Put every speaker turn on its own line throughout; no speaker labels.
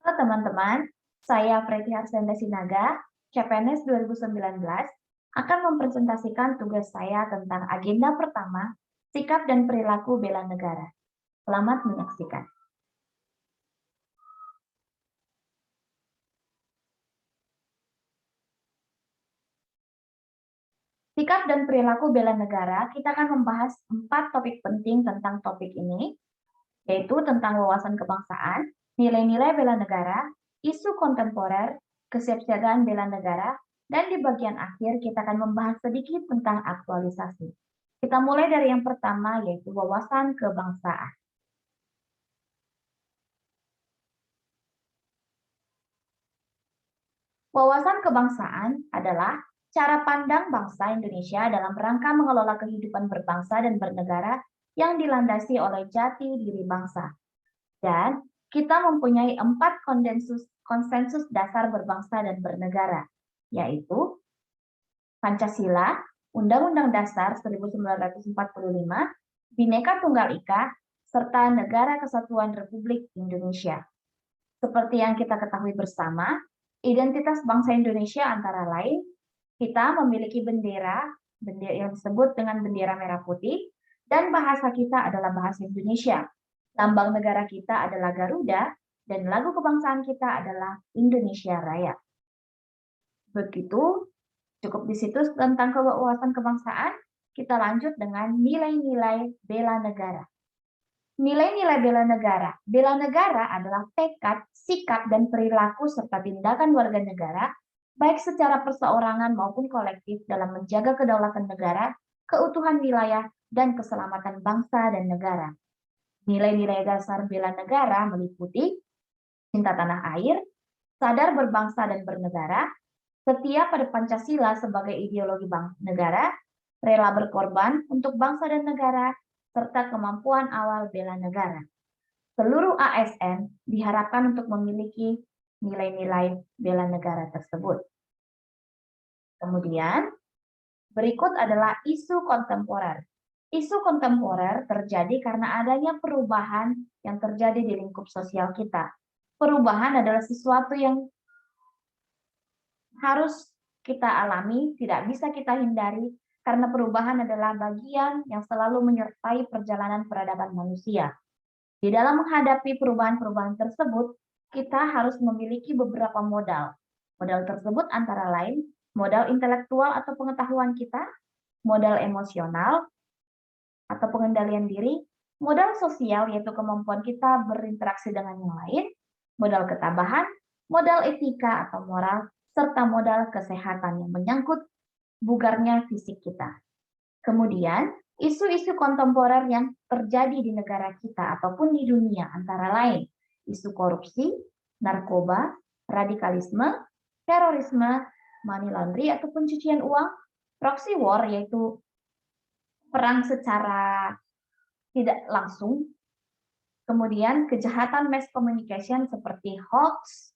Halo teman-teman, saya Preti Harsenda Sinaga, CPNS 2019, akan mempresentasikan tugas saya tentang agenda pertama, sikap dan perilaku bela negara. Selamat menyaksikan. Sikap dan perilaku bela negara, kita akan membahas 4 topik penting tentang topik ini, yaitu tentang wawasan kebangsaan, nilai-nilai bela negara, isu kontemporer, kesiapsiagaan bela negara, dan di bagian akhir kita akan membahas sedikit tentang aktualisasi. Kita mulai dari yang pertama, yaitu wawasan kebangsaan. Wawasan kebangsaan adalah cara pandang bangsa Indonesia dalam rangka mengelola kehidupan berbangsa dan bernegara yang dilandasi oleh jati diri bangsa. Dan kita mempunyai 4 konsensus dasar berbangsa dan bernegara, yaitu Pancasila, Undang-Undang Dasar 1945, Bhinneka Tunggal Ika, serta Negara Kesatuan Republik Indonesia. Seperti yang kita ketahui bersama, identitas bangsa Indonesia antara lain, kita memiliki bendera yang disebut dengan bendera merah putih, dan bahasa kita adalah bahasa Indonesia. Lambang negara kita adalah Garuda, dan lagu kebangsaan kita adalah Indonesia Raya. Begitu, cukup di situ tentang wawasan kebangsaan, kita lanjut dengan nilai-nilai bela negara. Nilai-nilai bela negara. Bela negara adalah tekad, sikap, dan perilaku serta tindakan warga negara, baik secara perseorangan maupun kolektif dalam menjaga kedaulatan negara, keutuhan wilayah, dan keselamatan bangsa dan negara. Nilai-nilai dasar bela negara meliputi cinta tanah air, sadar berbangsa dan bernegara, setia pada Pancasila sebagai ideologi negara, rela berkorban untuk bangsa dan negara, serta kemampuan awal bela negara. Seluruh ASN diharapkan untuk memiliki nilai-nilai bela negara tersebut. Kemudian, berikut adalah isu kontemporer. Isu kontemporer terjadi karena adanya perubahan yang terjadi di lingkup sosial kita. Perubahan adalah sesuatu yang harus kita alami, tidak bisa kita hindari, karena perubahan adalah bagian yang selalu menyertai perjalanan peradaban manusia. Di dalam menghadapi perubahan-perubahan tersebut, kita harus memiliki beberapa modal. Modal tersebut antara lain modal intelektual atau pengetahuan kita, modal emosional atau pengendalian diri, modal sosial yaitu kemampuan kita berinteraksi dengan yang lain, modal ketabahan, modal etika atau moral, serta modal kesehatan yang menyangkut bugarnya fisik kita. Kemudian, isu-isu kontemporer yang terjadi di negara kita ataupun di dunia antara lain isu korupsi, narkoba, radikalisme, terorisme, money laundry atau pencucian uang, proxy war yaitu perang secara tidak langsung, kemudian kejahatan mass communication seperti hoax,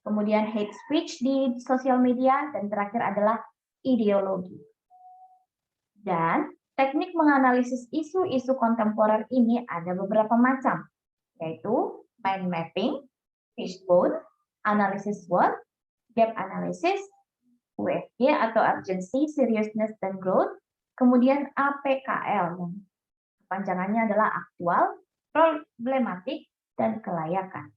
kemudian hate speech di sosial media, dan terakhir adalah ideologi. Dan teknik menganalisis isu-isu kontemporer ini ada beberapa macam, yaitu mind mapping, fishbone, analysis SWOT, gap analysis, UFG atau urgency, seriousness, dan growth, kemudian APKL yang kepanjangannya adalah aktual, problematik, dan kelayakan.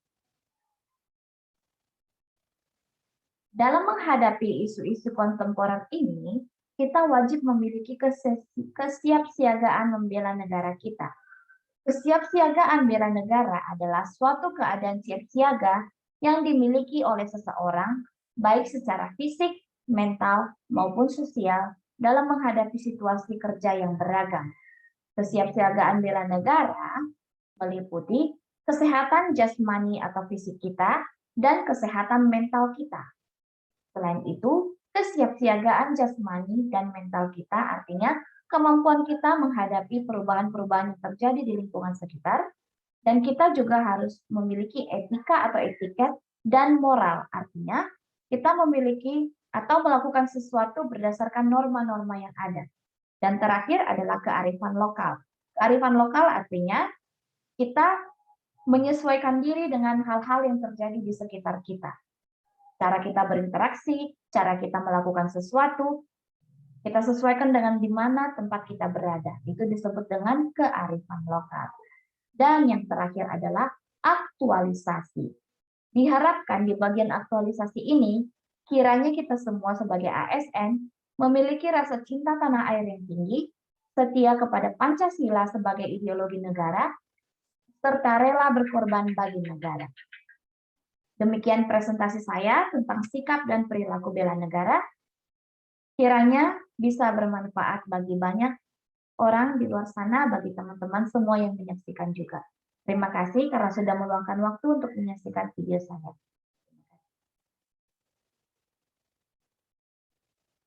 Dalam menghadapi isu-isu kontemporer ini, kita wajib memiliki kesiapsiagaan membela negara kita. Kesiapsiagaan bela negara adalah suatu keadaan siap siaga yang dimiliki oleh seseorang, baik secara fisik, mental, maupun sosial, dalam menghadapi situasi kerja yang beragam. Kesiapsiagaan bela negara meliputi kesehatan jasmani atau fisik kita dan kesehatan mental kita. Selain itu, kesiapsiagaan jasmani dan mental kita artinya kemampuan kita menghadapi perubahan-perubahan yang terjadi di lingkungan sekitar, dan kita juga harus memiliki etika atau etiket dan moral, artinya kita memiliki atau melakukan sesuatu berdasarkan norma-norma yang ada. Dan terakhir adalah kearifan lokal. Kearifan lokal artinya kita menyesuaikan diri dengan hal-hal yang terjadi di sekitar kita. Cara kita berinteraksi, cara kita melakukan sesuatu, kita sesuaikan dengan di mana tempat kita berada. Itu disebut dengan kearifan lokal. Dan yang terakhir adalah aktualisasi. Diharapkan di bagian aktualisasi ini, kiranya kita semua sebagai ASN memiliki rasa cinta tanah air yang tinggi, setia kepada Pancasila sebagai ideologi negara, serta rela berkorban bagi negara. Demikian presentasi saya tentang sikap dan perilaku bela negara. Kiranya bisa bermanfaat bagi banyak orang di luar sana, bagi teman-teman semua yang menyaksikan juga. Terima kasih karena sudah meluangkan waktu untuk menyaksikan video saya.